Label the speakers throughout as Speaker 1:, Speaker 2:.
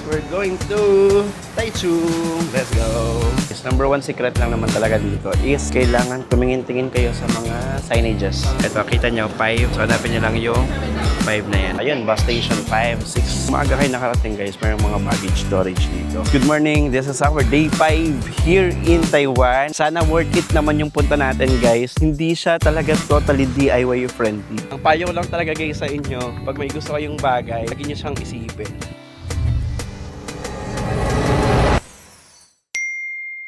Speaker 1: We're going to Taichung. Let's go. Yes, number one secret lang naman talaga dito is kailangan tumingin-tingin kayo sa mga signages. Ito, kita nyo, 5. So, hanapin nyo lang yung 5 na yan. Ayun, bus station 5, 6. Maaga kayo nakarating guys. Mayroong mga baggage storage dito. Good morning. This is our day 5 here in Taiwan. Sana worth it naman yung punta natin guys. Hindi siya talaga totally DIY friendly. Ang payo ko lang talaga guys sa inyo, pag may gusto kayong bagay, lagi nyo siyang isipin.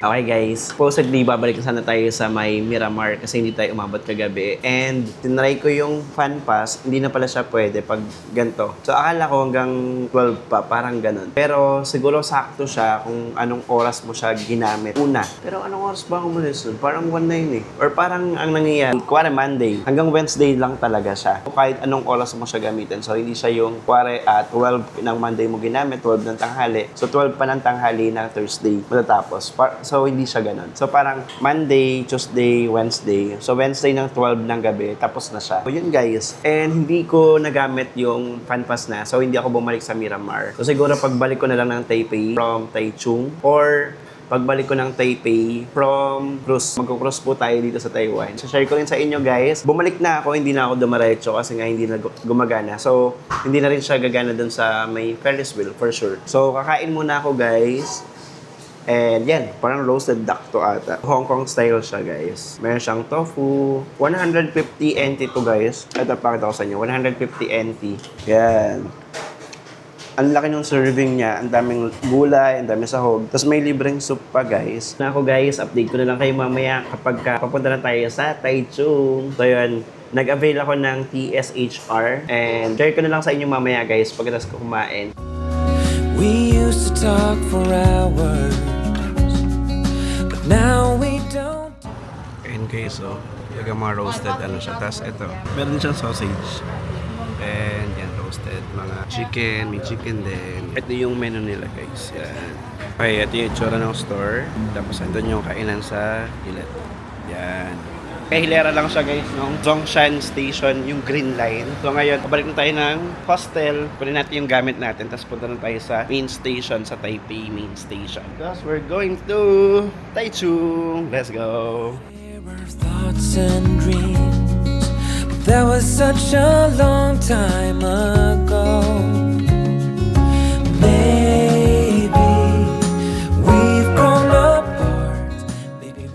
Speaker 1: Okay guys, supposedly babalik na sana tayo sa may Miramar kasi hindi tayo umabot kagabi. And tinry ko yung fan pass, hindi na pala siya pwede pag ganito. So akala ko hanggang 12 pa, parang ganun. Pero siguro sakto siya kung anong oras mo siya ginamit. Una, pero anong oras ba ako umalis nun? Parang 1 na yun eh. Or parang ang nangyayari, kuwari Monday, hanggang Wednesday lang talaga siya. So, kahit anong oras mo siya gamitin. So hindi siya yung kuwari 12 ng Monday mo ginamit, 12 ng tanghali. So 12 pa ng tanghali ng Thursday matatapos. So, hindi siya ganun. So, parang Monday, Tuesday, Wednesday. So, Wednesday ng 12 ng gabi, tapos na siya. So, yun guys. And hindi ko nagamit yung fan pass na. So, hindi ako bumalik sa Miramar. So, siguro pagbalik ko na lang ng Taipei from Taichung or pagbalik ko ng Taipei from cruise. Magko-cruise po tayo dito sa Taiwan. So, share ko rin sa inyo guys. Bumalik na ako, hindi na ako dumaretso kasi nga hindi na gumagana. So, hindi na rin siya gagana dun sa may Ferris wheel for sure. So, kakain muna ako guys. And yan, parang roasted duck to ata. Hong Kong style siya guys. Meron siyang tofu. 150 NT to guys. Ito, pakita ko sa inyo. 150 NT. Yan. Ang laki ng serving niya. Ang daming gulay, ang daming sahog. Tapos may libreng soup pa guys. Na ako guys, update ko na lang kayo mamaya kapag papunta na tayo sa Taichung. So yun, nag-avail ako ng TSHR. And share ko na lang sa inyo mamaya guys pagkatapos ko kumain.
Speaker 2: We used to talk for hours, but now we don't.
Speaker 1: And guys, so, yung mga roasted ano siya. Tapos ito, meron siyang sausage. And yan, roasted. Mga chicken, may chicken din. Ito yung menu nila guys. Yan. Okay, ito yung itsura ng store. Tapos ito yung kainan sa gilid. Yan. Kaya hilera lang siya guys, nung Zhongshan Station, yung green line. So ngayon, pabalik na tayo ng hostel. Kunin natin yung gamit natin. Tapos punta na tayo sa main station, sa Taipei main station. Because we're going to Taichung. Let's go!
Speaker 2: There were thoughts and dreams, but that was such a long time ago. Maybe we've grown apart.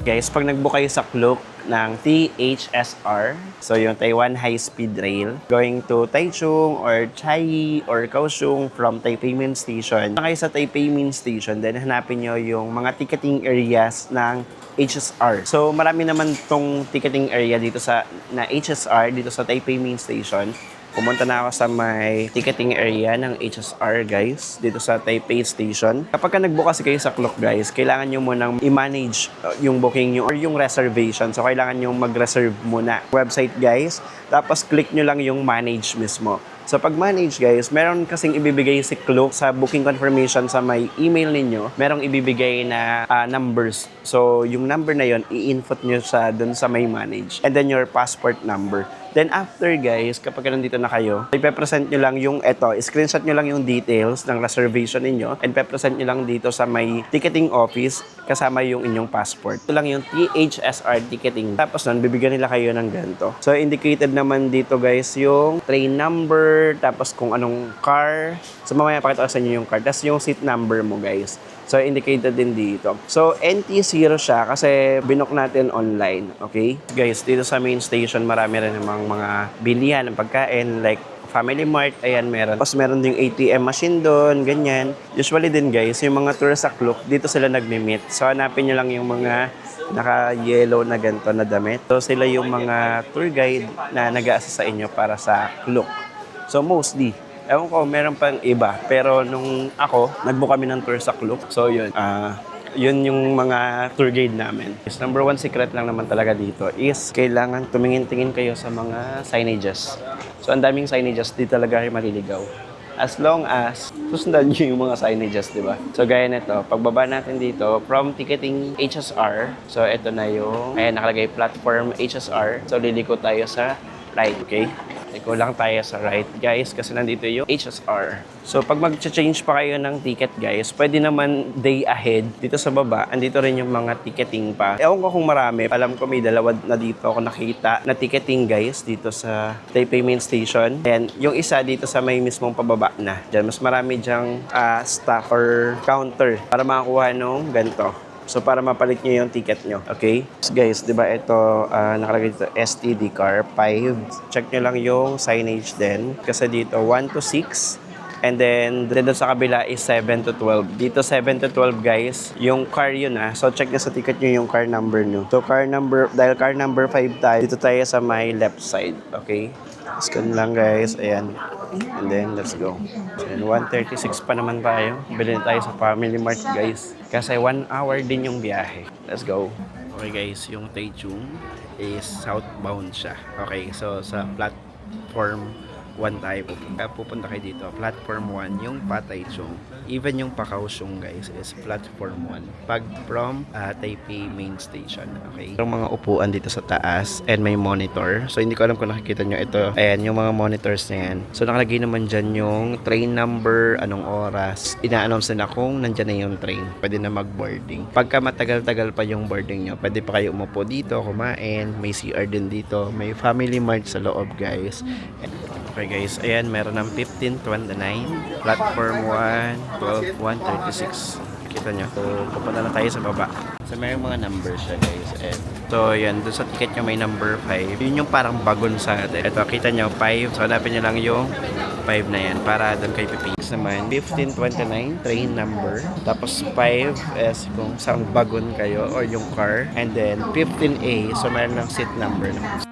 Speaker 1: Guys, pag nag-book kayo sa Klook ng THSR, so yung Taiwan High Speed Rail, going to Taichung or Chiayi or Kaohsiung from Taipei Main Station. Kayo sa Taipei Main Station, then hanapin nyo yung mga ticketing areas ng HSR. So marami naman tong ticketing area dito sa HSR, dito sa Taipei Main Station. Pumunta na ako sa may ticketing area ng HSR guys, dito sa Taipei Station. Kapag ka nag-book kasi kayo sa Klook guys, kailangan nyo munang i-manage yung booking nyo or yung reservation. So kailangan nyo mag-reserve muna. Website guys, tapos click nyo lang yung manage mismo. So pag manage guys, meron kasing ibibigay si Klook sa booking confirmation sa may email ninyo. Merong ibibigay na numbers. So yung number na yon i-input nyo sa dun sa may manage. And then your passport number. Then after guys, kapag nandito na kayo, ipe-present nyo lang yung screenshot nyo lang yung details ng reservation ninyo and ipe-present nyo lang dito sa may ticketing office kasama yung inyong passport. Ito lang yung THSR ticketing. Tapos nun, bibigyan nila kayo ng ganito. So indicated naman dito guys yung train number, tapos kung anong car. So mamaya pakita ko sa inyo yung car. Tapos yung seat number mo guys. So, indicated din dito. So, NT0 siya kasi binook natin online. Okay? Guys, dito sa main station, marami rin namang mga bilihan ng pagkain like Family Mart, ayan meron. Tapos meron ding ATM machine doon, ganyan. Usually din guys, yung mga tour sa Klook, dito sila nagmi-meet. So, hanapin nyo lang yung mga naka-yellow na ganito na damit. So, sila yung mga tour guide na nag-a-assist sa inyo para sa Klook. So, mostly, ewan ko, meron pang iba. Pero nung ako, nag-book kami ng tour sa Klook. So yun, yun yung mga tour guide namin. Number one secret lang naman talaga dito is kailangan tumingin-tingin kayo sa mga signages. So ang daming signages, di talaga kayo maliligaw. As long as susundan nyo yung mga signages, di ba? So gaya nito, pagbaba natin dito, from ticketing HSR, so ito na yung, ayan nakalagay platform HSR. So liliko tayo sa right, okay? Ikaw lang tayo sa right, guys, kasi nandito yung HSR. So, pag mag-change pa kayo ng ticket, guys, pwede naman day ahead. Dito sa baba, andito rin yung mga ticketing pa. Ewan ko kung marami. Alam ko may dalawa na dito ako nakita na ticketing, guys, dito sa Taipei Main Station. And yung isa dito sa may mismong pababa na. Diyan, mas marami dyang staff or counter para makakuha nung ganito. So, para mapalit nyo yung ticket nyo. Okay? So, guys, di ba ito, nakalagay dito, STD car 5. Check nyo lang yung signage din. Kasi dito, 1 to 6. And then doon sa kabila is 7 to 12. Dito, 7 to 12, guys, yung car yun So, check nyo sa ticket nyo yung car number nyo. So, dahil car number 5 tayo, dito tayo sa my left side. Okay? Scan lang, guys. Ayan. And then, let's go. And 1:36 pa naman tayo. Bilhin tayo sa Family Mart, guys. Kasi 1 hour din yung biyahe. Let's go. Okay, guys. Yung Taichung is southbound siya. Okay, so sa platform 1 tayo pupunta kayo dito. Platform 1, yung pa Taichung. Even yung pa Kaohsiung, guys, is platform 1. Pag from Taipei Main Station. Okay? Yung mga upuan dito sa taas and may monitor. So, hindi ko alam kung nakikita nyo ito. Ayan, yung mga monitors na yan. So, nakalagay naman dyan yung train number, anong oras. Ina-announce na kung nandyan na yung train. Pwede na mag-boarding. Pagka matagal-tagal pa yung boarding nyo, pwede pa kayo umupo dito, kumain. May CR din dito. May Family Mart sa loob, guys. Okay, guys, ayan, meron ng 1529, platform 1, 12, 136. Kita nyo. So, pupunta na tayo sa baba. So, may mga numbers siya, guys. And, so, yan, doon sa ticket nyo may number 5. Yun yung parang bagon sa atin. Ito, kita nyo, 5. So, hanapin nyo lang yung 5 na yan para doon kayo pipigis naman. 1529, train number. Tapos, 5 is kung saan bagon kayo or yung car. And then, 15A, so meron ng seat number naman.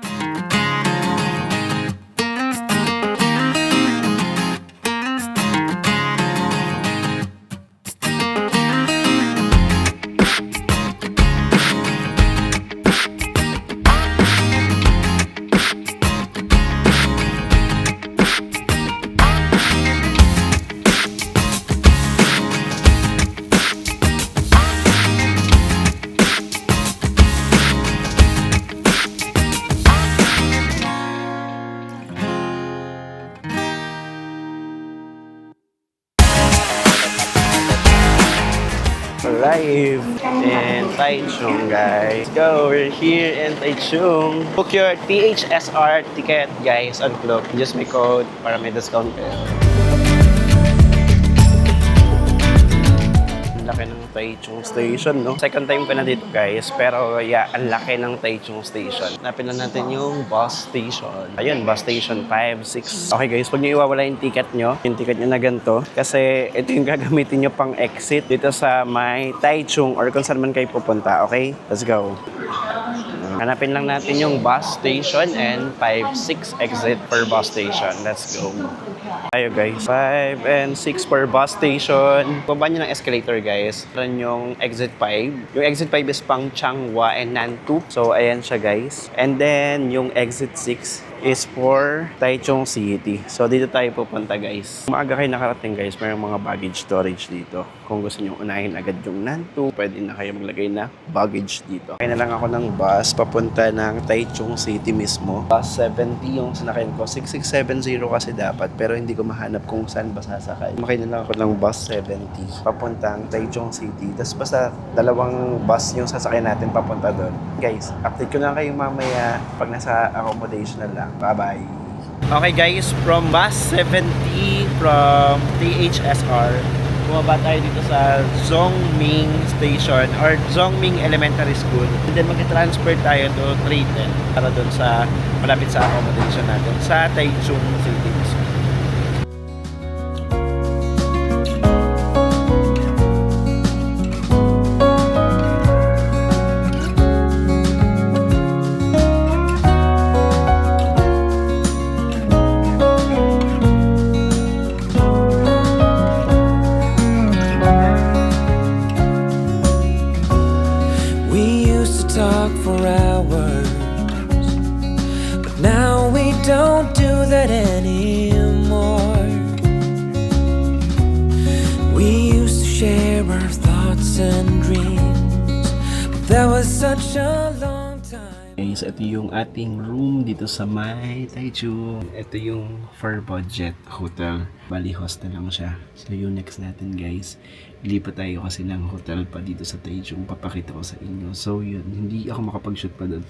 Speaker 1: Live in Taichung, guys. Let's go, we're here in Taichung. Book your THSR ticket, guys, on Klook. Just may code para may discount kayo. Ang laki ng Taichung Station, no? Second time ko na dito, guys. Pero, yeah, ang laki ng Taichung Station. Hanapin lang natin yung bus station. Ayun, bus station 5, 6. Okay, guys, huwag niyo iwawala yung ticket nyo na ganito. Kasi ito yung gagamitin nyo pang exit dito sa may Taichung or kung saan man kayo pupunta. Okay? Let's go. Hanapin lang natin yung bus station and 5, 6 exit per bus station. Let's go. Tayo, guys. 5 and 6 per bus station. Baba nyo ng escalator, guys. Meron yung exit 5. Yung exit 5 is pang Changhua and Nantou. So, ayan siya, guys. And then, yung exit 6 is for Taichung City. So, dito tayo pupunta, guys. Maaga kayo nakarating, guys. Mayroong mga baggage storage dito. Kung gusto nyo unahin agad yung Nantou, pwede na kayo maglagay na baggage dito. Kaya na lang ako ng bus papunta ng Taichung City mismo. Bus 70 yung sinakayin ko. 6670 kasi dapat, pero hindi ko mahanap kung saan ba sasakay. Makay na lang ako ng bus 70 papuntang Taichung City. Tapos basta dalawang bus yung sasakay natin papunta doon. Guys, update ko na kayo mamaya pag nasa accommodation na lang. Bye-bye! Okay, guys, from bus 70 from THSR, bumaba tayo dito sa Zhongming Station or Zhongming Elementary School. And then mag-transfer tayo to 310 para doon sa malapit sa accommodation natin sa Taichung City.
Speaker 2: Talk for hours, but now we don't do that anymore. We used to share our thoughts and dreams, but that was such a long time.
Speaker 1: guys, ito yung ating room dito sa may Taichung. Ito yung for budget hotel. Bali hostel lang siya. So yung next natin guys, ilipat tayo kasi ng hotel pa dito sa Taichung. Papakita ko sa inyo. So yun, hindi ako makapag-shoot pa doon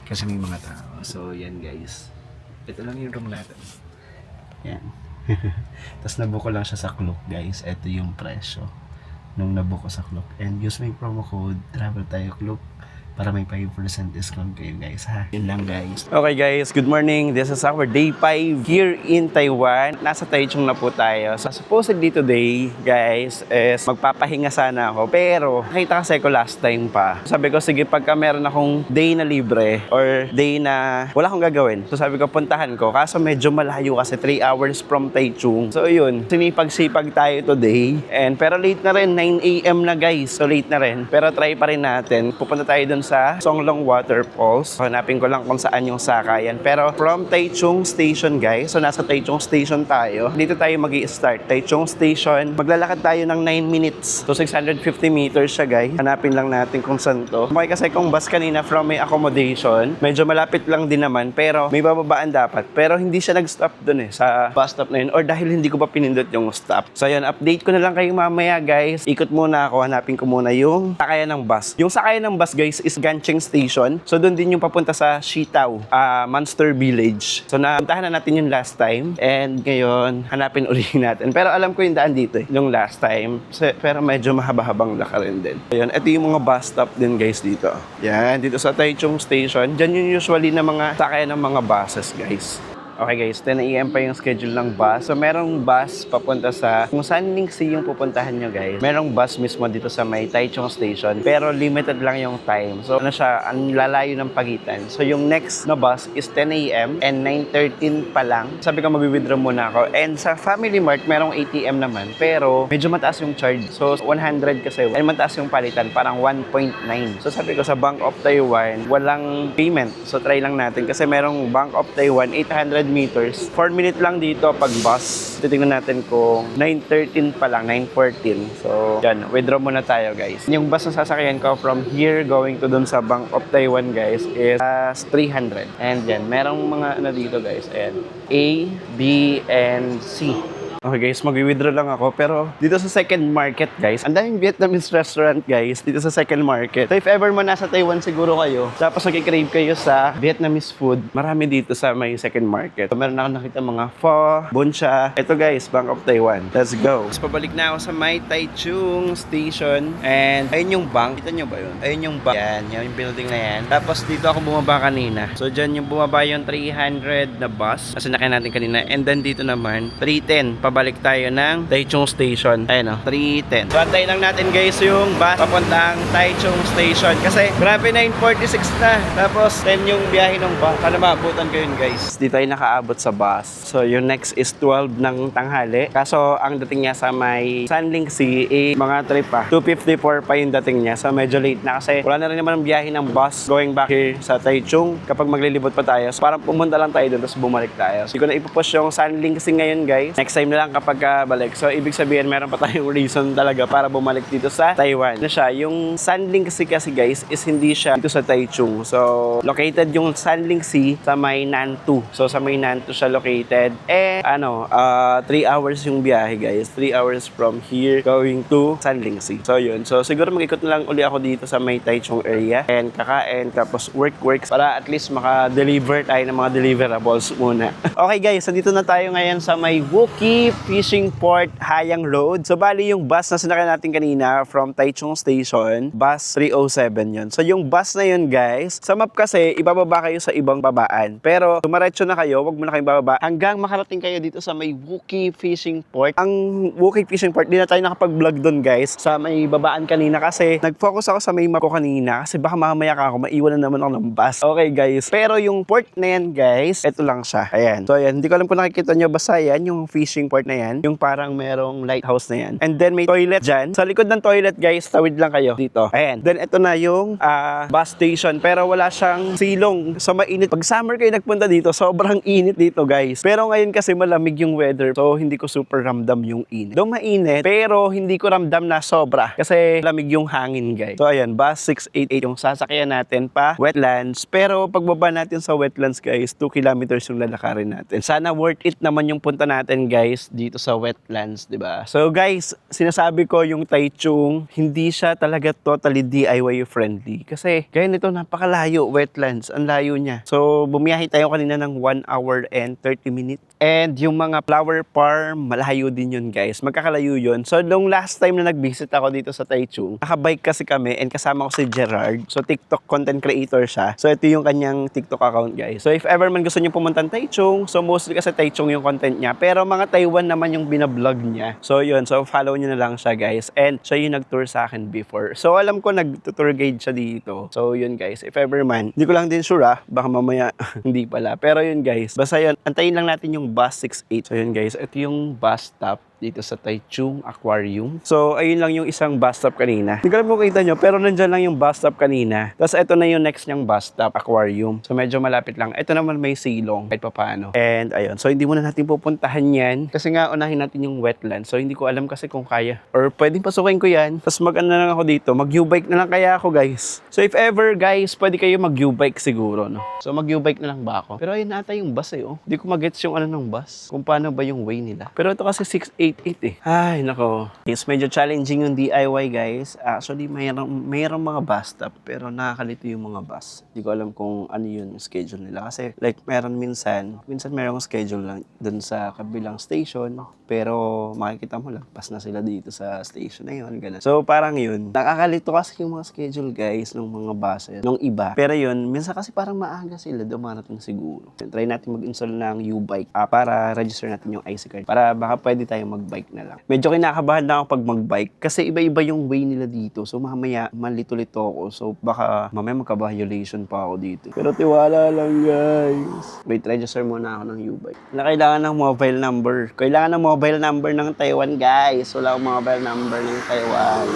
Speaker 1: kasi may mga tao. So yan guys, ito lang yung room natin. Yan. Tapos nabook ko lang siya sa Klook guys. Ito yung presyo nung nabook ko sa Klook. And use my promo code Travel Tayo Klook para may 5% discount kayo guys ha. Yun lang guys. Okay guys, good morning. This is our day 5 here in Taiwan. Nasa Taichung na po tayo. So supposedly today guys is magpapahinga sana ako. Pero nakita kasi ko last time pa. Sabi ko sige pagka meron akong day na libre or day na wala akong gagawin. So sabi ko puntahan ko. Kaso medyo malayo kasi 3 hours from Taichung. So yun, sinipag-sipag tayo today. And pero late na rin, 9 AM na guys. So late na rin. Pero try pa rin natin. Pupunta tayo dun sa Songlong Waterfalls. Hanapin ko lang kung saan yung sakayan. Pero from Taichung Station guys, so nasa Taichung Station tayo. Dito tayo mag-i-start. Taichung Station. Maglalakad tayo ng 9 minutes. So 650 meters siya guys. Hanapin lang natin kung saan to. Okay kasi kung bus kanina from may accommodation, medyo malapit lang din naman. Pero may bababaan dapat. Pero hindi siya nag-stop dun sa bus stop na yun. Or dahil hindi ko pa pinindot yung stop. So yun, update ko na lang kayo mamaya guys. Ikot muna ako. Hanapin ko muna yung sakayan ng bus. Yung sakayan ng bus guys is Gancheng Station. So doon din yung papunta sa Shitao, Monster Village. So napuntahan na natin yung last time and ngayon hanapin ulit natin. Pero alam ko yung daan dito yung last time. Pero medyo mahaba-habang laka rin din. Ayun, ito yung mga bus stop din guys dito. Yan, dito sa Taichung Station. Diyan yung usually na mga sakayan ng mga buses guys. Okay guys, 10 AM pa yung schedule ng bus. So merong bus papunta sa kung saan Ningxi yung pupuntahan nyo guys. Merong bus mismo dito sa may Taichung Station. Pero limited lang yung time. So ano siya, ang lalayo ng pagitan. So yung next na bus is 10 AM and 9:13 pa lang. Sabi ko mag-withdraw muna ako. And sa Family Mart, merong ATM naman. Pero medyo mataas yung charge. So 100 kasi. And mataas yung palitan, parang 1.9. So sabi ko sa Bank of Taiwan, walang payment. So try lang natin. Kasi merong Bank of Taiwan, 800 meters. 4 minutes lang dito pag bus. Titingnan natin kung 9:13 pa lang, 9:14. So, yan. Withdraw muna tayo, guys. Yung bus na sasakyan ko from here going to dun sa Bank of Taiwan, guys, is 300. And yan, merong mga ano dito, guys. And A, B, and C. Okay guys, mag-withdraw lang ako. Pero dito sa second market guys, ang daming Vietnamese restaurant guys dito sa second market. So if ever mo nasa Taiwan siguro kayo, tapos nag-crave kayo sa Vietnamese food, marami dito sa may second market. So meron ako nakita mga pho, bun cha. Ito guys, Bank of Taiwan. Let's go. Tapos pabalik na ako sa may Taichung Station. And ayun yung bank. Kita nyo ba yun? Ayun yung bank. Yan yung building na yan. Tapos dito ako bumaba kanina. So dyan yung bumaba yung 300 na bus. Kasi nakaya natin kanina. And then dito naman, 310. Pabalik tayo ng Taichung Station. Ayun o, 310. So, antayin lang natin guys yung bus papuntang Taichung Station. Kasi, grabe 9:46 na. Tapos, 10 yung biyahe ng bus. Sana maabutan ko yun guys. Di tayo nakaabot sa bus. So, yung next is 12 ng tanghali. Kaso, ang dating niya sa may Sanlingxi, mga trip pa. 2:54 pa yung dating niya. So, medyo late na kasi wala na rin naman ang biyahe ng bus going back here sa Taichung kapag maglilibot pa tayo. So, parang pumunta lang tayo doon tapos bumalik tayo. So, hindi ko na ipupush yung Sanlingxi ngayon guys. Next time na lang kapag balik. So, ibig sabihin, meron pa tayong reason talaga para bumalik dito sa Taiwan. Ano siya, yung Sanlingxi kasi guys, is hindi siya dito sa Taichung. So, located yung Sanlingxi sa may Nantou. So, sa may Nantou siya located. And, 3 hours yung biyahe guys. 3 hours from here going to Sanlingxi. So, yun. So, siguro mag-ikot na lang uli ako dito sa may Taichung area. And, kakain, tapos work para at least maka-deliver tayo ng mga deliverables muna. Okay guys, so dito na tayo ngayon sa may Wuki Fishing Port Hayang Road. So bali yung bus na sinakyan natin kanina from Taichung Station, bus 307 yun. So yung bus na yun guys, sa map kasi ibababa kayo sa ibang babaan. Pero dumaretso na kayo, wag mo na kayong bababa hanggang makarating kayo dito sa may Wuki Fishing Port. Ang Wuki Fishing Port, di na tayo nakapag-vlog doon guys sa may babaan kanina kasi nag-focus ako sa may map ko kanina kasi baka mamaya ka ako, maiwan na naman ako ng bus. Okay guys, pero yung port na yan guys, ito lang siya. Ayan. So ayan, hindi ko alam kung nakikita nyo, basta yan yung fishing port part na yan, yung parang merong lighthouse na yan. And then may toilet dyan. Sa likod ng toilet guys, tawid lang kayo dito. Ayan. Then ito na yung bus station, pero wala siyang silong. So mainit. Pag summer kayo nagpunta dito, sobrang init dito guys. Pero ngayon kasi malamig yung weather, so hindi ko super ramdam yung init. Though mainit, pero hindi ko ramdam na sobra kasi lamig yung hangin guys. So ayan, bus 688 yung sasakyan natin pa wetlands. Pero pagbaba natin sa wetlands guys, 2 kilometers yung lalakarin natin. Sana worth it naman yung punta natin guys dito sa wetlands, 'di ba? So guys, sinasabi ko yung Taichung, hindi siya talaga totally DIY friendly kasi gaya nito napakalayo, wetlands, ang layo niya. So bumiyahe tayo kanina ng 1 hour and 30 minutes. And yung mga flower farm, malayo din yun guys. Magkakalayo yun. So nung last time na nag-visit ako dito sa Taichung, nakabike kasi kami and kasama ko si Gerard. So TikTok content creator siya. So ito yung kanyang TikTok account guys. So if ever man gusto niyo pumunta ng Taichung, so mostly kasi Taichung yung content niya. Pero mga Taiwan naman yung binablog niya. So yun, so follow niyo na lang siya guys. And siya yung nag-tour sa akin before. So alam ko nag-tour guide siya dito. So yun guys, if ever man, hindi ko lang din sure baka mamaya hindi pala. Pero yun guys, basta yun, antayin lang natin yung bus 68. So yun guys, ito yung bus stop dito sa Taichung Aquarium. So, ayun lang yung isang bus stop kanina. Hindi ko alam kung kita nyo, pero nandyan lang yung bus stop kanina. Tapos, ito na yung next niyang bus stop, Aquarium. So, medyo malapit lang. Ito naman may silong, kahit pa paano. And, ayun. So, hindi muna natin pupuntahan yan. Kasi nga, unahin natin yung wetland. So, hindi ko alam kasi kung kaya. Or, pwedeng pasukin ko yan. Tapos, mag-ano na lang ako dito. Mag-U-bike na lang kaya ako, guys. So, if ever, guys, pwede kayo mag-U-bike siguro, no? So, mag-U-bike na lang ba ako? Pero, ayun ata yung bus, oh. Hindi ko mag-gets yung ano ng bus. Kung paano ba yung way nila. Pero, ito kasi 688 eh. Ay, nako. Yes, medyo challenging yung DIY, guys. Actually, mayroong mga bus stop, pero nakakalito yung mga bus. Hindi ko alam kung ano yung schedule nila. Kasi, like, meron minsan merong schedule lang dun sa kabilang station, pero makikita mo lang, pas na sila dito sa station na yun, ganun. So, parang yun. Nakakalito kasi yung mga schedule, guys, ng mga bus, nung iba. Pero yun, minsan kasi parang maaga sila dumarating siguro. Try natin mag-install ng U-Bike para register natin yung IC card. Para baka pwede tayong mag-bike na lang. Medyo kinakabahan na ako pag mag-bike kasi iba-iba yung way nila dito. So mamaya malito-lito ako. So baka mamaya magka-violation pa ako dito. Pero tiwala lang guys. Wait, register muna ako ng U-Bike. Kailangan ng mobile number. Kailangan ng mobile number ng Taiwan guys. Wala akong mobile number ng Taiwan.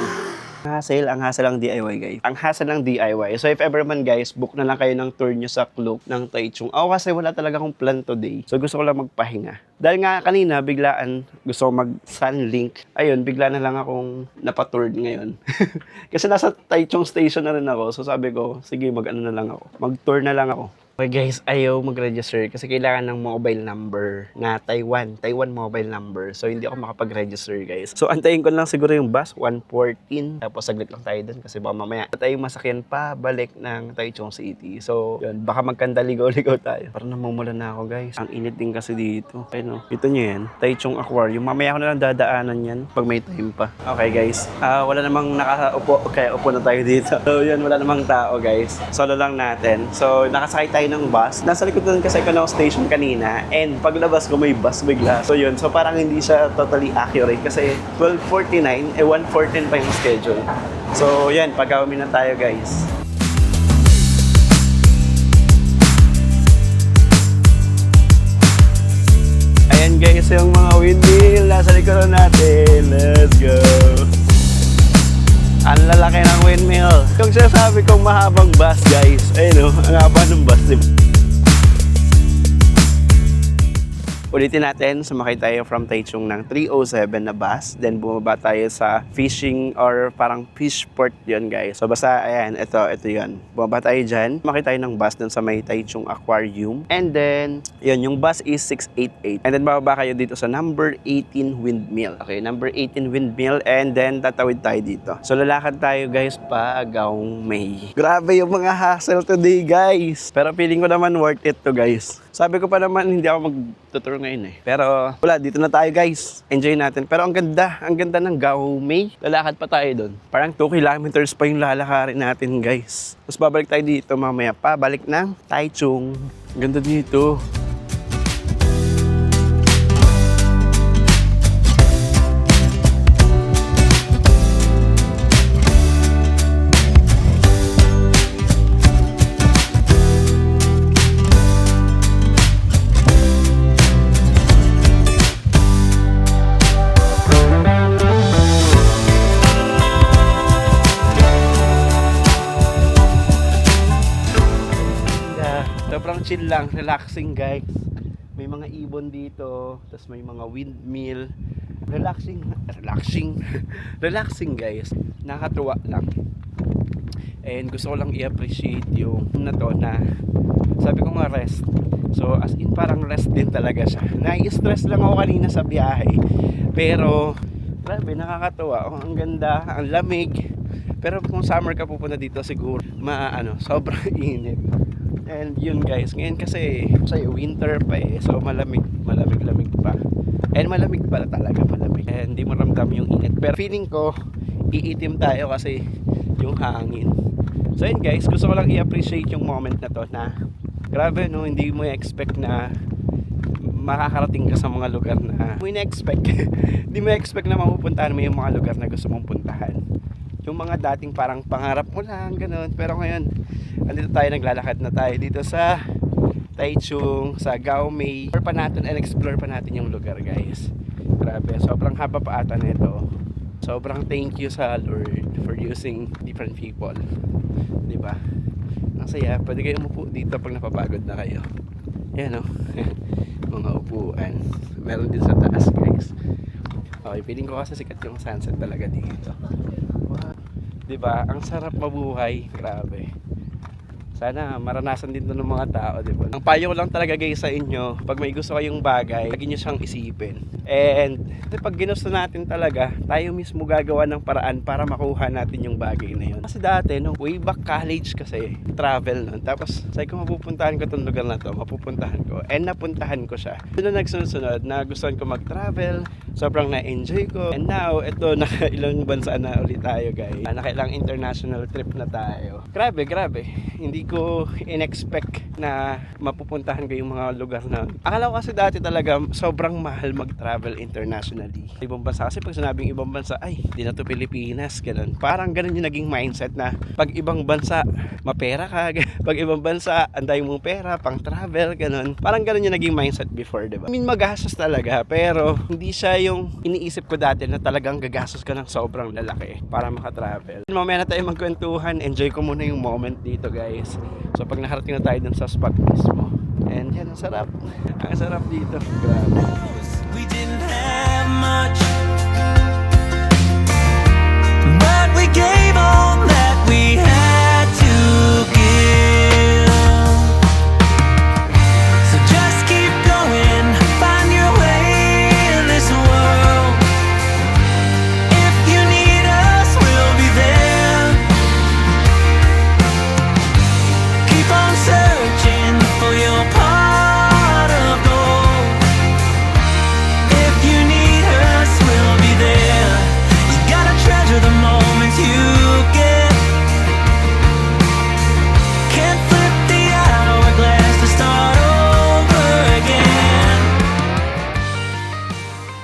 Speaker 1: Ang hassle ang DIY guys. Ang hassle ng DIY. So if ever man guys, book na lang kayo ng tour nyo sa Klook ng Taichung. Ako kasi wala talaga akong plan today. So gusto ko lang magpahinga. Dahil nga kanina, biglaan, gusto ko mag-Sunlink. Ayun, bigla na lang akong napatour ngayon. Kasi nasa Taichung station na rin ako. So sabi ko, sige mag-ano na lang ako. Mag-tour na lang ako. Okay guys, ayaw mag-register kasi kailangan ng mobile number na Taiwan mobile number. So hindi ako makapag-register guys. So antayin ko lang siguro yung bus 114. Tapos saglit lang tayo dun kasi baka mamaya tayong masakyan pa balik ng Taichung City. So yun, baka magkandaligaw-ligaw tayo. Parang namumulan na ako guys. Ang init din kasi dito. Ayun o, ito nyo yan, Taichung Aquarium. Mamaya ko na lang dadaanan yan pag may time pa. Okay guys, wala namang nakaupo. Kaya upo na tayo dito. So yun, wala namang tao guys. Solo lang natin. So nakasakay tayo ng bus. Nasa likod doon kasi ako ng station kanina and paglabas ko may bus bigla. So yun, so parang hindi siya totally accurate kasi 12:49, 1:14 pa yung schedule. So yan, pag-uwi na tayo guys. Ayan guys, yung mga windmill nasa likod natin. Let's go! Ang lalaki ng windmill. Kung sinasabi kong mahabang bus, guys, ayun o, ang haba ng bus, diba? Ulitin natin, sumakay tayo from Taichung ng 307 na bus. Then bumaba tayo sa fishing or parang fish port yun guys. So basta ayan, ito yun. Bumaba tayo dyan. Sumakay tayo ng bus dun sa may Taichung Aquarium. And then, yun, yung bus is 688. And then bababa kayo dito sa number 18 windmill. Okay, number 18 windmill. And then tatawid tayo dito. So lalakad tayo guys pa Gaomei. Grabe yung mga hassle today guys. Pero feeling ko naman worth it to guys. Sabi ko pa naman hindi ako mag-tutor ngayon eh. Pero wala, dito na tayo guys. Enjoy natin. Pero ang ganda ng Gaomei. Lalakad pa tayo doon. Parang 2 kilometers pa yung lalakarin natin guys. Tapos babalik tayo dito mamaya pa. Balik ng Taichung. Ganda dito. chill lang, relaxing guys. May mga ibon dito, tapos may mga windmill. Relaxing guys. Nakakatuwa lang. And gusto ko lang i-appreciate yung na to na sabi ko nga rest. So as in parang rest din talaga siya. Nai-stress lang ako kanina sa biyahe. Pero grabe, nakakatuwa. Oh, ang ganda, ang lamig. Pero kung summer ka pupunta dito siguro sobrang init. And yun guys, ngayon kasi winter pa eh. So malamig pa. And malamig pala talaga, malamig. And hindi mo ramdam yung init. Pero feeling ko, iitim tayo kasi yung hangin. So yun guys, gusto ko lang i-appreciate yung moment na to na grabe no, hindi mo i-expect na makakarating ka sa mga lugar na hindi mo expect na mapupuntahan mo yung mga lugar na gusto mong puntahan. Yung mga dating parang pangarap mo lang, ganun. Pero ngayon, andito tayo, naglalakad na tayo dito sa Taichung, sa Gaomei. Explore pa natin yung lugar guys. Grabe, sobrang haba pa ata nito. Sobrang thank you sa Lord for using different people. Diba? Ang saya, pwede kayo umupo dito pag napapagod na kayo. Yan o. Mga upuan. Meron din sa taas guys. Okay, feeling ko kasi sikat yung sunset talaga dito. Wow. Diba? Ang sarap mabuhay. Grabe. Sana maranasan din to ng mga tao, diba? Ang payo ko lang talaga guys sa inyo, pag may gusto kayong bagay, lagi nyo siyang isipin. And pag ginusto natin talaga, tayo mismo gagawa ng paraan para makuha natin yung bagay na yun. Kasi dati, no, way back college kasi, travel nun. Tapos, sabi ko mapupuntahan ko tong lugar na to, mapupuntahan ko. And napuntahan ko siya. Doon na nagsunod-sunod na gustuhan ko mag-travel, sobrang na-enjoy ko. And now, ito, nakailang bansa na ulit tayo guys. Nakailang international trip na tayo. Grabe. Hindi ko in-expect na mapupuntahan ko yung mga lugar na akala ko kasi dati talaga sobrang mahal mag-travel internationally. Ibang bansa kasi pag sinabing ibang bansa, ay, di na to Pilipinas, ganun. Parang ganun yung naging mindset na pag ibang bansa, mapera ka. Pag ibang bansa, anday mong pera, pang travel, ganun. Parang ganun yung naging mindset before, diba? I mean, magastos talaga, pero hindi siya yung iniisip ko dati na talagang gagastos ka ng sobrang lalaki para makatravel. Mamaya na tayo magkwentuhan, enjoy ko muna yung moment dito guys. So pag nakarating na tayo dun sa spot mismo. And yan, ang sarap. Ang sarap dito. Grabe.
Speaker 2: We didn't have much, but we gave all that we had to give. So just keep going, find your way in this world. If you need us, we'll be there. Keep on searching for your pot of gold. If you need us, we'll be there. You gotta treasure the moments you get. Can't flip the hourglass to start over again.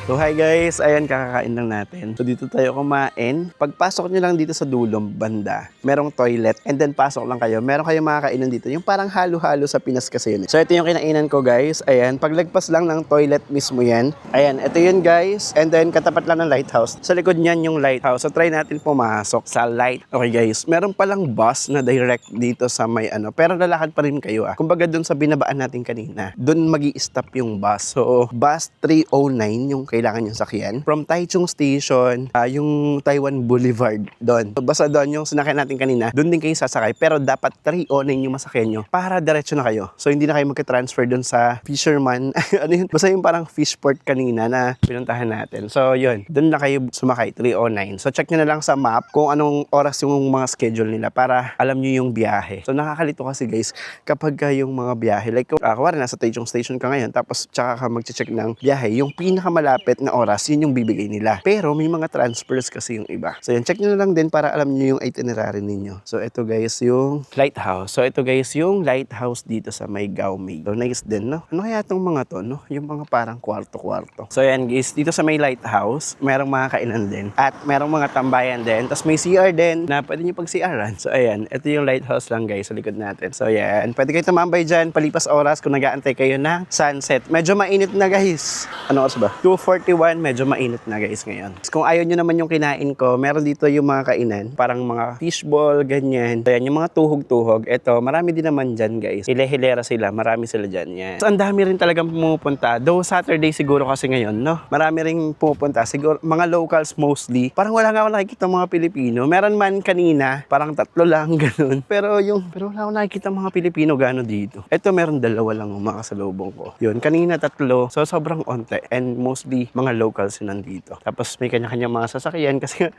Speaker 1: So hi guys, ayan, kakakain lang natin. So dito tayo kumain. Pagpasok nyo lang dito sa dulong banda, merong toilet, and then pasok lang kayo. Meron kayong makakainan dito. Yung parang halo-halo sa Pinas kasi yun. So ito yung kinainan ko guys. Ayan, paglagpas lang ng toilet mismo yan. Ayan, ito yun guys. And then katapat lang ng lighthouse. Sa likod niyan yung lighthouse. So try natin pumasok sa light. Okay guys, meron palang bus na direct dito sa may pero lalakad pa rin kayo Kumbaga dun sa binabaan natin kanina, dun magi-stop yung bus. So bus 309 yung kailangan yung sakyan. From Taichung Station, yung Taiwan Boulevard, doon. So, basta doon yung sinakyan natin kanina, doon din kayo sasakay. Pero dapat 309 yung masakyan nyo para diretso na kayo. So, hindi na kayo magka-transfer doon sa Fisherman. Ano yun? Basta yung parang fishport kanina na pinuntahan natin. So, yun. Doon na kayo sumakay, 309. So, check nyo na lang sa map kung anong oras yung mga schedule nila para alam nyo yung biyahe. So, nakakalito kasi guys, kapag yung mga biyahe, like, kung nasa Taichung Station ka ngayon, tapos tsaka ka mag-check ng biyahe, yung pinakamalapit na oras, yun yung bibigay nila. Pero may mga transfers kasi yung iba. So yan, check nyo na lang din para alam nyo yung itinerary ninyo. So ito guys yung lighthouse. So ito guys yung lighthouse dito sa may Gaomei. So nice din, no? Ano kaya itong mga to, no? Yung mga parang kwarto-kwarto. So yan guys, dito sa may lighthouse, merong mga kainan din. At merong mga tambayan din. Tapos may CR din na pwede nyo pag-CRan. So ayan, ito yung lighthouse lang guys sa likod natin. So yan, pwede kayo tumambay dyan, palipas oras kung nag-aantay kayo ng sunset. Medyo mainit na guys. Ano oras ba? 2:41 Taiwan, medyo mainit na guys ngayon. Kung ayaw nyo naman yung kinain ko, meron dito yung mga kainan. Parang mga fishball, ganyan. So yan, yung mga tuhog-tuhog. Ito, marami din naman dyan guys. Hile-hilera sila, marami sila dyan. Yan. So ang dami rin talagang pumupunta. Though Saturday siguro kasi ngayon, no? Marami rin pumupunta. Siguro, mga locals mostly. Parang wala nga ako nakikita mga Pilipino. Meron man kanina, parang 3 lang, ganun. Pero wala ako nakikita mga Pilipino gano'n dito. Ito, meron 2 lang mga kasalubong ko. Yun, kanina 3. So sobrang onte. And mostly, mga locals yun nandito. Tapos may kanya-kanya mga sasakyan kasi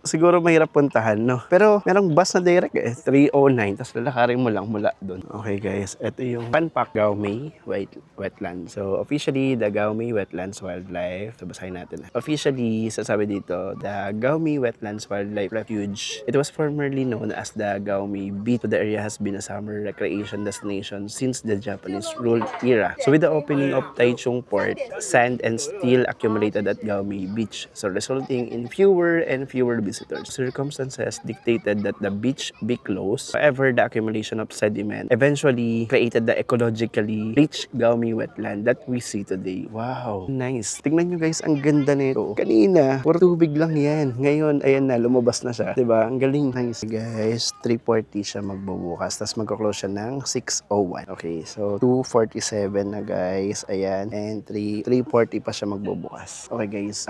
Speaker 1: siguro mahirap puntahan, no? Pero merong bus na direct 309, tapos lalakarin mo lang mula doon. Okay guys, ito yung Panpak Gaomei Wetland. So officially, the Gaomei Wetlands Wildlife. So basahin natin. Officially, sasabi dito, the Gaomei Wetlands Wildlife Refuge. It was formerly known as the Gaomei Beach. So the area has been a summer recreation destination since the Japanese rule era. So with the opening of Taichung Port, sand and steel accumulated at Gaomei Beach, so resulting in fewer and fewer visitors. Circumstances dictated that the beach be closed. However, the accumulation of sediment eventually created the ecologically rich Gaomei wetland that we see today. Wow, nice. Tingnan nyo guys, ang ganda nito. Kanina, puro tubig lang yan. Ngayon, ayan na, lumabas na siya. Diba? Ang galing. Nice. Guys, 3:40 siya magbubukas. Tapos magko-close siya ng 6:01. Okay, so 2:47 na guys. Ayan. And 3:40 pa siya magbubukas. Okay guys,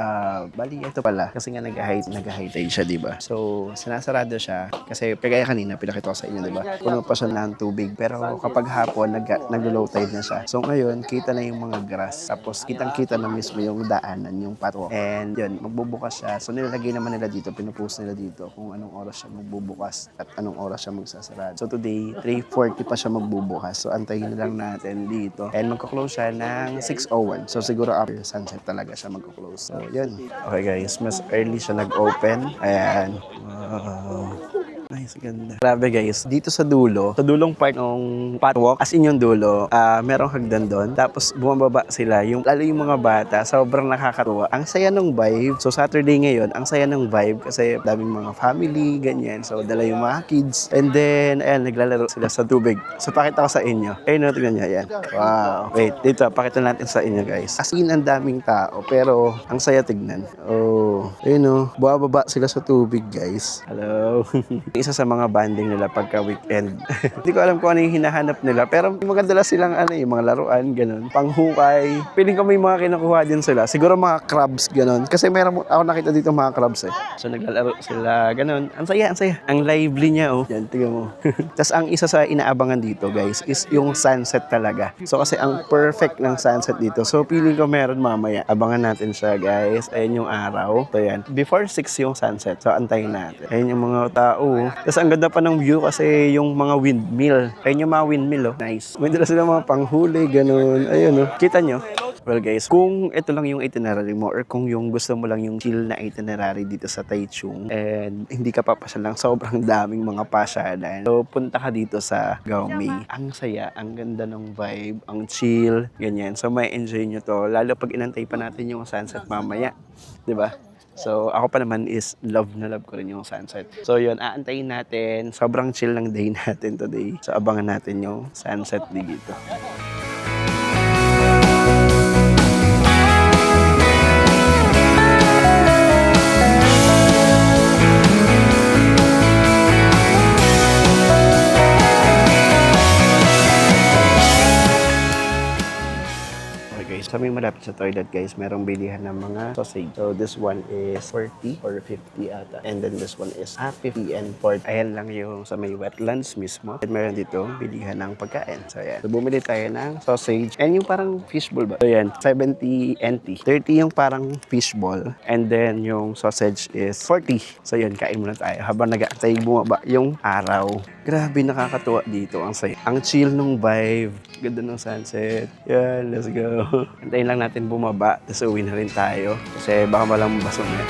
Speaker 1: bali ito pala. Kasi nga nag-high tide siya, diba? So, sinasarado siya. Kasi kagaya kanina, pinakita ko sa inyo, diba? Puno pa siya ng tubig. Pero kapag hapon, nag-low tide na siya. So ngayon, kita na yung mga grass. Tapos kitang-kita na mismo yung daanan, yung pathwalk. And yun, magbubukas siya. So nilalagay naman nila dito, pinupost nila dito kung anong oras siya magbubukas at anong oras siya magsasarado. So today, 3:40 pa siya magbubukas. So antayin na lang natin dito. And magko-close siya ng 6:01. So siguro after sunset talaga siya magko-close. So yun. Okay guys, mas early siya nag-open. Ayan. Wow. Nice, ganda. Grabe guys, dito sa dulo, sa dulong part ng pathwalk, as in yung dulo, merong hagdan doon. Tapos bumababa sila, lalo yung mga bata, sobrang nakakatuwa. Ang saya ng vibe. So Saturday ngayon, ang saya ng vibe kasi daming mga family, ganyan. So dala yung mga kids. And then, ayan, naglalaro sila sa tubig. So pakita ko sa inyo. Ayun, tingnan nyo, ayan. Wow. Wait, dito, pakita natin sa inyo guys. As in, ang daming tao, pero ang saya tignan. Oh, ayun o, bumababa sila sa tubig guys. Hello. Isa sa mga banding nila pagka weekend. Hindi ko alam kung ano yung hinahanap nila, pero magdala silang yung mga laruan, ganun. Panghukay. Piling ko may mga kinukuha din sila. Siguro mga crabs, ganun. Kasi meron ako nakita dito mga crabs So naglalaro sila, ganun. Ang saya, ang saya. Ang lively niya, oh. Yan, tingnan mo. Tapos ang isa sa inaabangan dito, guys, is yung sunset talaga. So kasi ang perfect ng sunset dito. So piling ko meron mamaya. Abangan natin siya, guys. Ayan yung araw. So yan. Before 6 yung sunset. So antayin natin. Ayan yung mga tao. Tapos ang ganda pa ng view kasi yung mga windmill. Ayun yung mga windmill, oh. Nice. May dala sila mga panghuli, ganun. Ayun, oh. Kita nyo? Well guys, kung ito lang yung itinerary mo or kung yung gusto mo lang yung chill na itinerary dito sa Taichung and hindi ka papasya lang, sobrang daming mga pasyalan. So punta ka dito sa Gaomei. Ang saya, ang ganda ng vibe, ang chill, ganyan. So may enjoy nyo to. Lalo pag inantay pa natin yung sunset mamaya. 'Di ba? So, ako pa naman is love na love ko rin yung sunset. So, yun, aantayin natin. Sobrang chill ng day natin today. So, abangan natin yung sunset dito. Sa may malapit sa toilet guys, merong bilihan ng mga sausage. So this one is 40 or 50 ata. And then this one is 50 and 40. Ayan lang yung sa may wetlands mismo. And meron dito bilihan ng pagkain. So ayan. So bumili tayo ng sausage. And yung parang fishball ba? So ayan, 70 NT. 30 yung parang fishball. And then yung sausage is 40. So yun, kain muna tayo habang nag-aantay bumaba yung araw. Grabe, nakakatuwa dito. Ang saya. Ang chill nung vibe. Ganda ng sunset. Yan, let's go. Antayin lang natin bumaba. Tapos uwi na rin tayo. Kasi baka walang baso na.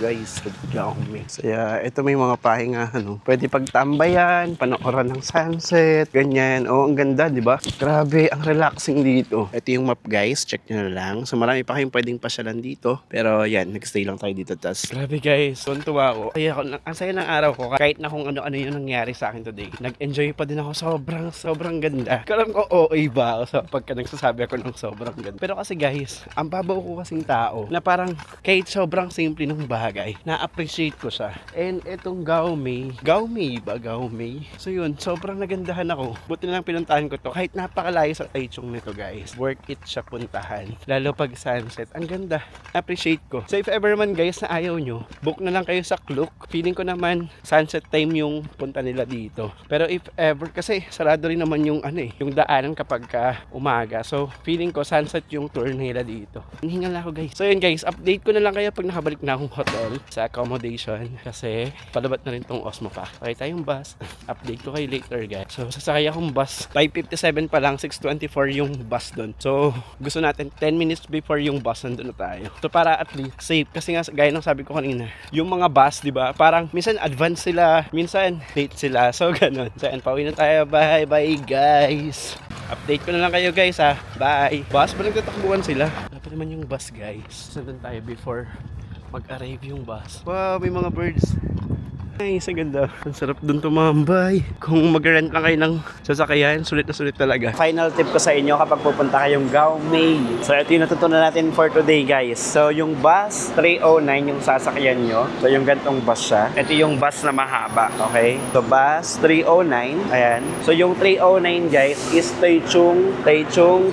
Speaker 1: guys. Gaume. So ito may mga pahingahan. No? Pwede pagtambayan, panooran ng sunset, ganyan. Oh, ang ganda, di ba? Grabe, ang relaxing dito. Ito yung map guys, check nyo na lang. So marami pa kayong pwedeng pasyalan dito. Pero yan, nagstay lang tayo dito. Tas, grabe guys, tuntua ako. Ang saya ng araw ko. Kahit na kung ano-ano yung nangyari sa akin today. Nag-enjoy pa din ako. Sobrang ganda. Kalam ko, OA ba ako sa pagka nagsasabi ako ng sobrang ganda. Pero kasi guys, ang babaw ko kasing tao na parang kahit sobrang simple ng bagay, na-appreciate ko siya. And etong Gaume. So yun, sobrang nagandahan ako. Buti na lang pinuntahan ko to. Kahit napakalayo sa Taichung nito guys. Worth it siya puntahan. Lalo pag sunset. Ang ganda. Appreciate ko. So if ever man guys na ayaw nyo, book na lang kayo sa Klook. Feeling ko naman sunset time yung punta nila dito. Pero if ever, kasi sarado rin naman yung yung daanan kapag umaga. So feeling ko sunset yung tour nila dito. Hingal na ako guys. So yun guys, update ko na lang kayo pag nakabalik na akong hotel sa accommodation. Kasi palabat na rin tong Osmo pa. Okay tayong bus. Update ko kayo later guys. So sasakay akong bus. 5:57 pa lang, 6:24 yung bus doon. So gusto natin 10 minutes before yung bus nandun na tayo. So para at least safe. Kasi nga gaya ng sabi ko kanina, yung mga bus, di ba? Parang minsan advance sila, minsan late sila. So ganun. So yan, pauwi na tayo. Bye guys. Update ko na lang kayo guys ha. Bye. Bus ba nagtatakbuhan sila? Wala pa naman yung bus guys. Sandun tayo before mag-arrive yung bus. Wow, may mga birds. Nice, ang ganda. Ang sarap dun tumambay. Kung mag-rent lang kayo ng sasakyan, sulit na sulit talaga. Final tip ko sa inyo kapag pupunta kayong Gaume. So ito yung natutunan natin for today guys. So yung bus 309 yung sasakyan nyo. So yung gantong bus siya. Ito yung bus na mahaba. Okay? So bus 309. Ayan. So yung 309 guys is Taichung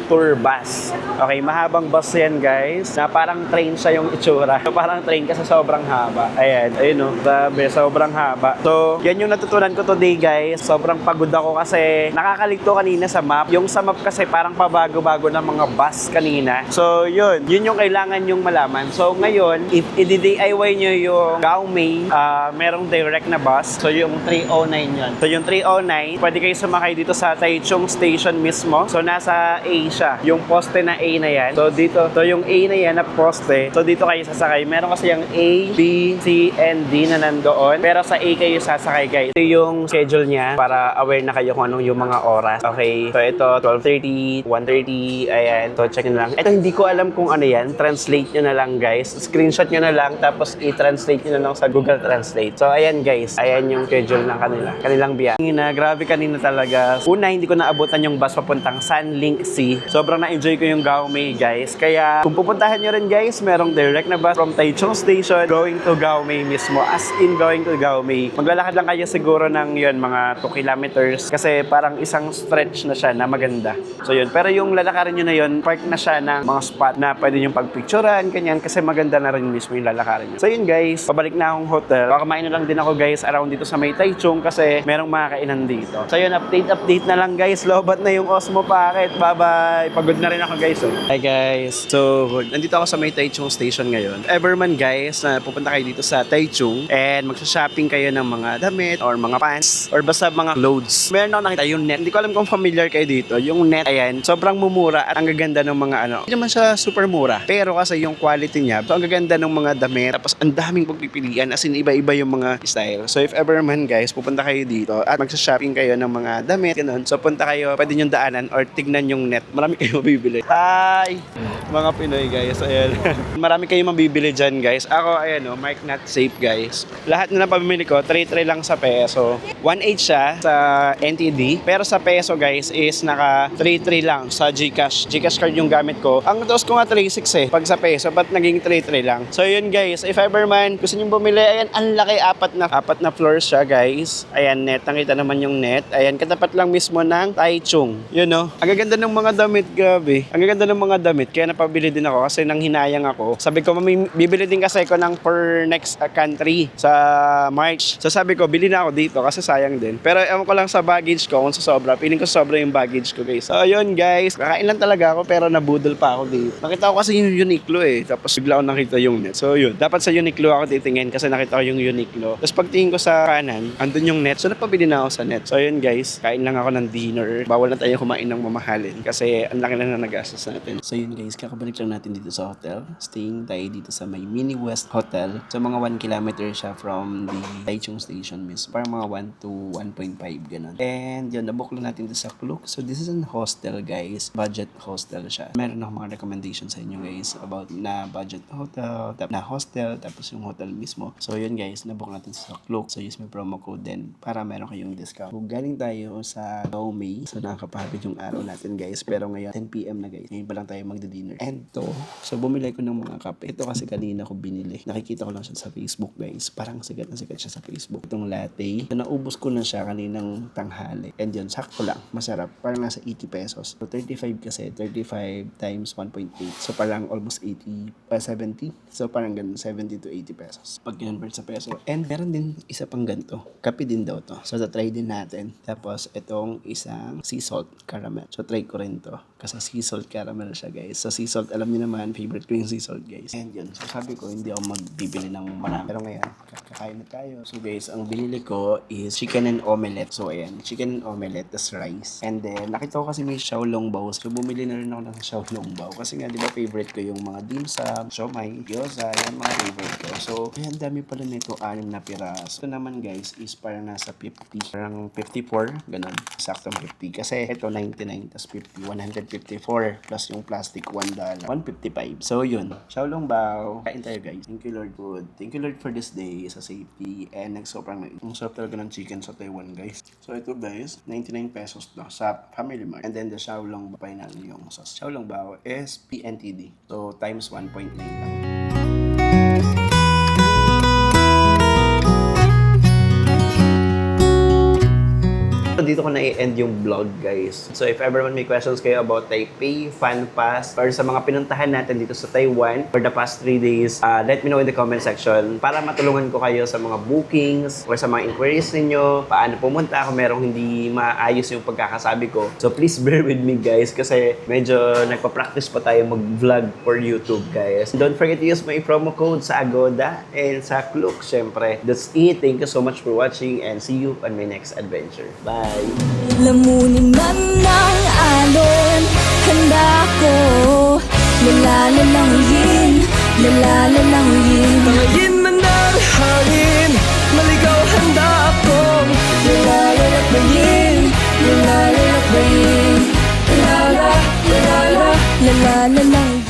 Speaker 1: Tour Bus. Okay? Mahabang bus yan guys. Na parang train siya yung itsura. So parang train kasi sobrang haba. Ayan. Ayun o. Grabe. Sobrang haba. So, yan yung natutunan ko today guys. Sobrang pagod ako kasi nakakalito kanina sa map. Yung sa map kasi parang pabago-bago ng mga bus kanina. So, yun yung kailangan yung malaman. So, ngayon, if i-DIY nyo yung Gaume, merong direct na bus. So, yung 309 yun. So, yung 309, pwede kayo sumakay dito sa Taichung Station mismo. So, nasa A siya. Yung poste na A na yan. So, dito. So, yung A na yan na poste. So, dito kayo sasakay. Meron kasi yung A, B, C, and D na nandoon. Pero sa A kayo sasakay guys. Ito yung schedule niya para aware na kayo kung anong yung mga oras. Okay. So ito 12:30, 1:30, ayan. So check nyo lang. Ito hindi ko alam kung ano yan. Translate nyo na lang guys. Screenshot nyo na lang tapos i-translate nyo na lang sa Google Translate. So ayan guys. Ayan yung schedule ng kanilang biyahe. Grabe kanina talaga. Una, hindi ko naabutan yung bus papuntang Sunlink Sea. Sobrang na-enjoy ko yung Gaume guys. Kaya kung pupuntahan nyo rin guys, merong direct na bus from Taichung Station going to Gaume mismo. As in going to Gaume. Maglalakad lang kayo siguro ng yun, mga 2 kilometers kasi parang isang stretch na siya na maganda. So yun, pero yung lalakarin nyo na yun, park na siya ng mga spot na pwede nyo pagpicturean, kanyan, kasi maganda na rin mismo yung lalakarin nyo. So yun guys, pabalik na akong hotel. Kakamain na lang din ako guys around dito sa may Taichung kasi merong mga kainan dito. So yun, update na lang guys. Lobat na yung Osmo Packet. Bye-bye. Pagod na rin ako guys. Hi guys. So, nandito ako sa may Taichung Station ngayon. Everman guys, na pupunta kayo dito sa Taichung and magsha-shopping kayo ng mga damit or mga pants or basta mga clothes. Meron ako nakita yung net. Hindi ko alam kung familiar kayo dito. Yung net, ayan, sobrang mumura at ang gaganda ng mga ano. Hindi naman siya super mura. Pero kasi yung quality niya, so ang gaganda ng mga damit. Tapos ang daming pagpipilian. As in, iba-iba yung mga style. So if ever man guys, pupunta kayo dito at magsha-shopping kayo ng mga damit, ganun. So punta kayo, pwede nyo daanan or tignan yung net. Marami kayo mabibili. Hi! Mga Pinoy guys, ayan. Marami kayo mabibili dyan guys. Ako, ayan o, Mark Not Safe guys. Lahat na pamimili ko, 3 lang sa peso. 1.8 siya sa NTD. Pero sa peso guys is naka 3 lang sa GCash. GCash card yung gamit ko. Ang toast ko nga 3.6 pag sa peso. Ba't naging 3 lang? So yun guys, if ever man gusto nyo bumili, ayan, ang laki, 4 na floors siya guys. Ayan, net. Nakita naman yung net. Ayan, katapat lang mismo ng Taichung. Yun no? Ang gaganda ng mga damit, grabe. Ang gaganda ng mga damit. Kaya napabili din ako kasi nang hinayang ako. Sabi ko, bibili din kasi ako ng per next country sa March. So sabi ko, bili na ako dito kasi sayang din. Pero ewan ko lang sa baggage ko kung sobra. Piling ko sobra yung baggage ko guys. So ayun guys, kakain lang talaga ako pero nabudol pa ako dito. Nakita ko kasi yung Uniqlo eh. Tapos bigla ko nakita yung net. So yun, dapat sa Uniqlo ako titingin kasi nakita ko yung Uniqlo. Tapos pagtingin ko sa kanan, andun yung net. So napabili na ako sa net. So ayun guys, kain lang ako ng dinner. Bawal na tayo kumain ng mamahalin kasi ang laki na nagastos natin. So yun guys, kakabalik lang natin dito sa hotel. Staying tayo dito sa may Mini West Hotel. So mga 1 kilometer siya from the Taichung Station mismo. Parang mga 1 to 1.5 ganun. And yun, nabook lang natin dito sa Klook. So this is an hostel guys. Budget hostel siya. Meron akong mga recommendations sa inyo guys about na budget hotel, na hostel, tapos yung hotel mismo. So yun guys, nabook natin sa Klook. So use my promo code din para meron kayong discount. So galing tayo sa May. So nakakapahapit yung araw natin guys. Pero ngayon 10 PM na guys. Ngayon pa lang tayo magdi-dinner. And to, so bumili ko ng mga kape. Ito kasi kanina ko binili. Nakikita ko lang siya sa Facebook guys. Parang sikat na sikat siya sa Facebook. Itong latte. So naubos ko na siya kaninang tanghali. And yun, sakto lang. Masarap. Parang nasa 80 pesos. So 35 kasi. 35 times 1.8. So parang almost 70. So parang ganun. 70 to 80 pesos. Pag convert sa peso. And meron din isa pang ganito. Kape din daw to. So try din natin. Tapos itong isang sea salt caramel. So try ko rin to. Kasi sea salt caramel siya guys. So sea salt, alam niyo naman, favorite ko yung sea salt guys. And yun. So sabi ko, hindi ako magbibili ng marami. Pero ngayon, kakain na tayo. So guys, ang binili ko is chicken and omelette. So ayan, chicken and omelette, tas rice. And then, nakita ko kasi may xiaolongbao. So bumili na rin ako ng xiaolongbao. Kasi nga, di ba favorite ko yung mga dim sum, siomai, gyoza, yan mga favorite ko. So, ayan, dami pala nito, 6 na piraso. Ito naman guys, is parang nasa 50. Parang 54, ganun. Saktong 50. Kasi ito 99, tas 50, 154. Plus yung plastic, $1. 155. So yun, xiaolongbao. Kain tayo guys. Thank you Lord good. Thank you Lord for this day sa safety. And sobrang ang sarap talaga ng chicken sa Taiwan guys. So ito guys, 99 pesos na sa Family Mart. And then the xiaolongbao final yung sauce. Xiaolongbao is PNTD. So times 1.9 lang. Dito ko na-end yung vlog, guys. So, if ever man may questions kayo about Taipei, Fan Pass, or sa mga pinuntahan natin dito sa Taiwan for the past 3 days, let me know in the comment section para matulungan ko kayo sa mga bookings or sa mga inquiries ninyo, paano pumunta kung merong hindi maayos yung pagkakasabi ko. So, please bear with me, guys, kasi medyo nagpa-practice pa tayo mag-vlog for YouTube, guys. Don't forget to use my promo code sa Agoda and sa Klook, syempre. That's it. Thank you so much for watching and see you on my next adventure. Bye!
Speaker 3: Lamunin man ng alon, handa ko Lalalalanguyin, lalalalanguyin
Speaker 2: Tangayin man ng hangin, maligaw handa akong
Speaker 3: Lalalakbayin, lalalakbayin Lala, lala, lalalalanguyin